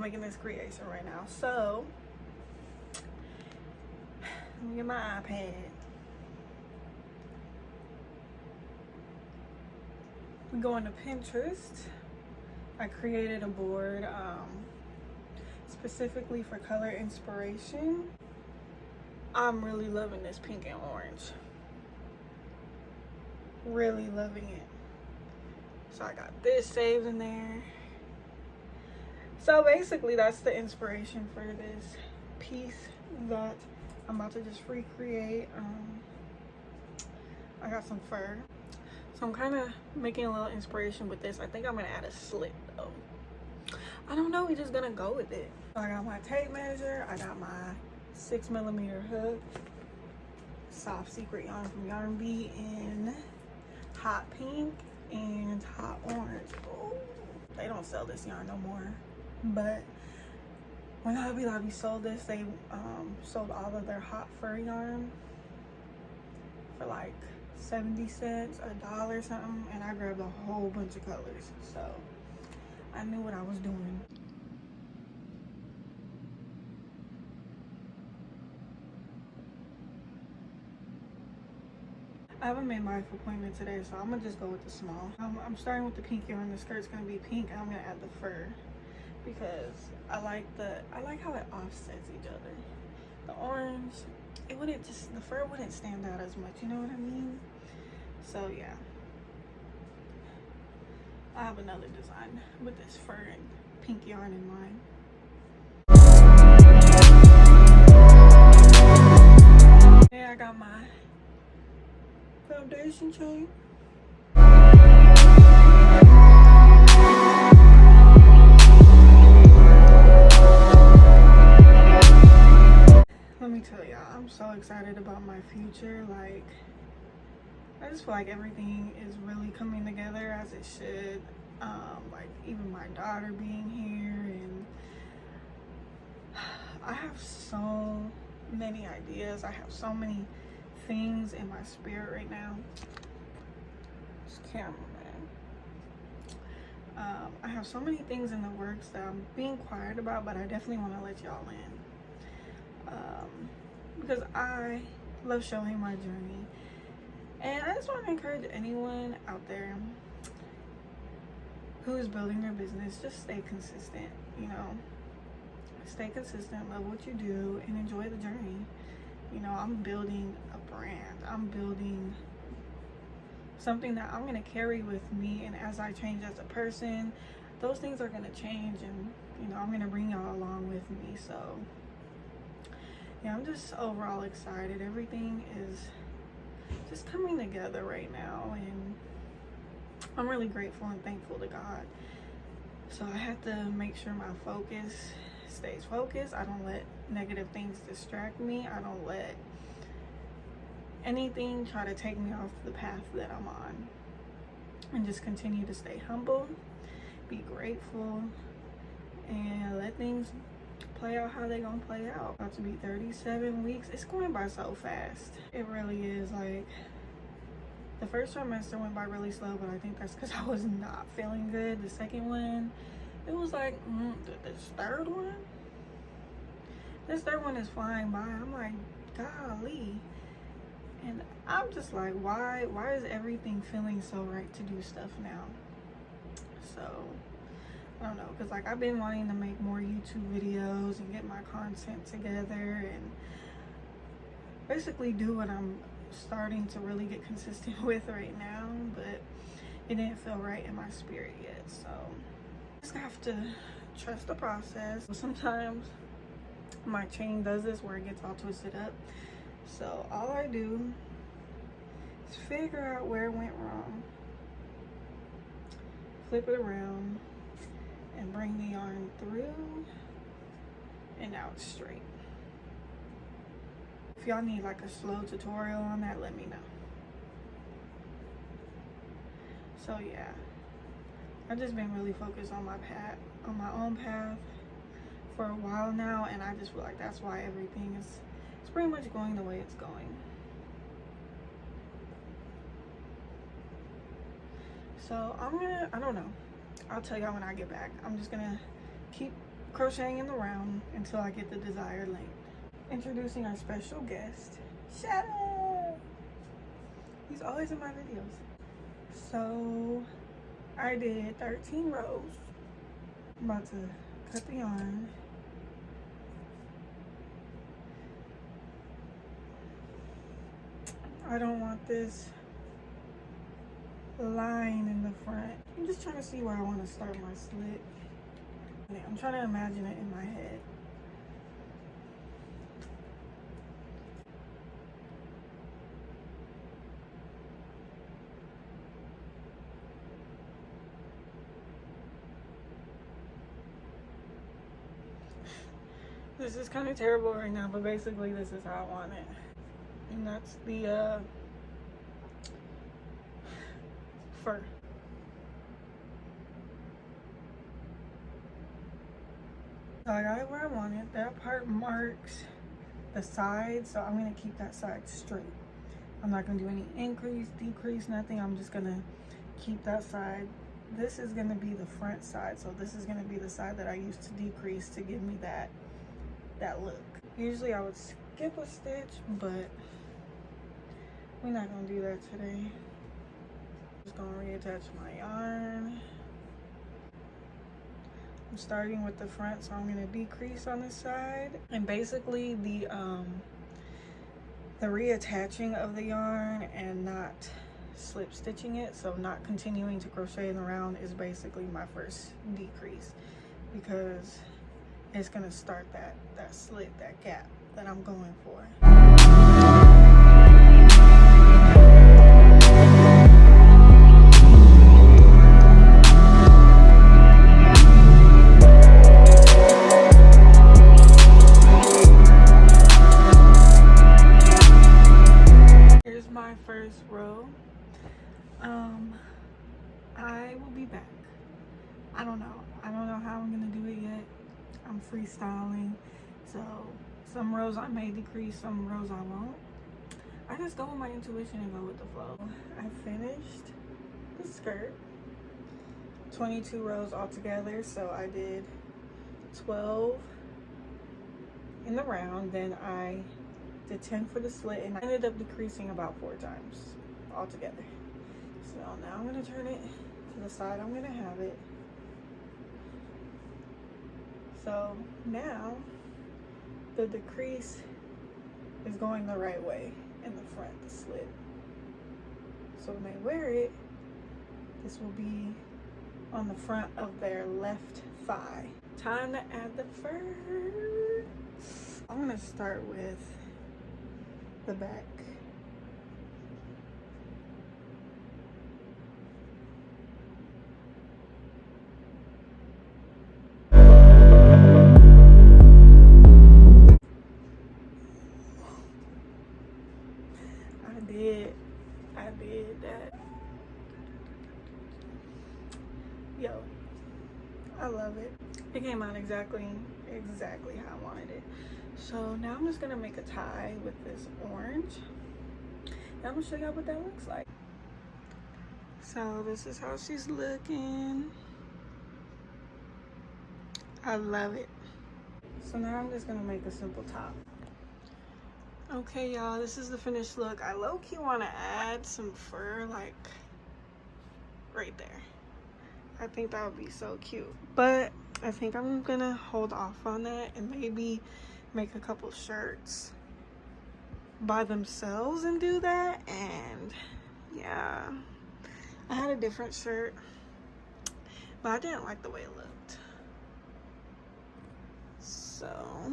making this creation right now. So let me get my iPad. We go into Pinterest. I created a board specifically for color inspiration. I'm really loving this pink and orange. Really loving it. So I got this saved in there. So basically that's the inspiration for this piece that I'm about to just recreate. I got some fur. So I'm kind of making a little inspiration with this. I think I'm gonna add a slit though. I don't know, we're just gonna go with it. So I got my tape measure, I got my 6mm hook, soft secret yarn from Yarn Bee in hot pink and hot orange. Ooh, they don't sell this yarn no more, but when Hobby Lobby sold this, they sold all of their hot fur yarn for like 70 cents, $1 something, and I grabbed a whole bunch of colors, so I knew what I was doing. I haven't made my appointment today, so I'm gonna just go with the small. I'm starting with the pink yarn. The skirt's gonna be pink, and I'm gonna add the fur because I like how it offsets each other. The orange, the fur wouldn't stand out as much, you know what I mean? So yeah, I have another design with this fur and pink yarn in mind. Yeah, I got my foundation chain. Let me tell y'all, I'm so excited about my future. Like, I just feel like everything is really coming together as it should. Like even my daughter being here, and I have so many ideas. I have so many things in my spirit right now. This camera, man. I have so many things in the works that I'm being quiet about, but I definitely want to let y'all in. Because I love showing my journey. And I just want to encourage anyone out there who is building their business, just stay consistent, you know. Stay consistent, love what you do, and enjoy the journey. You know, I'm building a brand. I'm building something that I'm going to carry with me, and as I change as a person, those things are going to change, and, you know, I'm going to bring y'all along with me. So, yeah, I'm just overall excited. Everything is just coming together right now, and I'm really grateful and thankful to God. So I have to make sure my focus stays focused. I don't let negative things distract me. I don't let anything try to take me off the path that I'm on, and just continue to stay humble, be grateful, and let things play out how they gonna play out. About to be 37 weeks. It's going by so fast. It really is. Like, the first trimester went by really slow, but I think that's because I was not feeling good. The second one, it was like, this third one? This third one is flying by. I'm like, golly. And I'm just like, why is everything feeling so right to do stuff now? So, I don't know, because like I've been wanting to make more YouTube videos and get my content together and basically do what I'm starting to really get consistent with right now, but it didn't feel right in my spirit yet. So I just have to trust the process. Sometimes my chain does this where it gets all twisted up, so all I do is figure out where it went wrong, flip it around, and bring the yarn through and out straight. If y'all need like a slow tutorial on that, let me know. So yeah, I've just been really focused on my path, on my own path for a while now, and I just feel like that's why everything is pretty much going the way it's going. So I don't know, I'll tell y'all when I get back. I'm just gonna keep crocheting in the round until I get the desired length. Introducing our special guest, Shadow. He's always in my videos. So I did 13 rows. I'm about to cut the yarn. I don't want this line in the front. I'm just trying to see where I want to start my slit. I'm trying to imagine it in my head. This is kind of terrible right now, but basically this is how I want it. And that's the fur. So I got it where I want it. That part marks the side, so I'm gonna keep that side straight. I'm not gonna do any increase, decrease, nothing. I'm just gonna keep that side. This is gonna be the front side, so this is gonna be the side that I used to decrease to give me that look. Usually I would skip a stitch, but we're not gonna do that today. Just gonna reattach my yarn. I'm starting with the front, so I'm gonna decrease on this side. And basically the reattaching of the yarn and not slip stitching it, so not continuing to crochet in the round, is basically my first decrease, because it's gonna start that slit, that gap that I'm going for. Here's my first row. I will be back. I don't know how I'm gonna do it yet. I'm freestyling, so some rows I may decrease, some rows I won't. I just go with my intuition and go with the flow. I finished the skirt, 22 rows altogether, so I did 12 in the round, then I did 10 for the slit, and I ended up decreasing about 4 times altogether. So now I'm gonna turn it to the side I'm gonna have it. So now the decrease is going the right way in the front, the slit. So when they wear it, this will be on the front of their left thigh. Time to add the fur. I'm gonna start with the back. I did that. Yo, I love it. It came out exactly how I wanted it. So now I'm just gonna make a tie with this orange, and I'm gonna show y'all what that looks like. So this is how she's looking. I love it. So now I'm just gonna make a simple top. Okay, y'all, this is the finished look. I low-key want to add some fur, like, right there. I think that would be so cute. But I think I'm gonna hold off on that and maybe make a couple shirts by themselves and do that. And yeah, I had a different shirt, but I didn't like the way it looked. So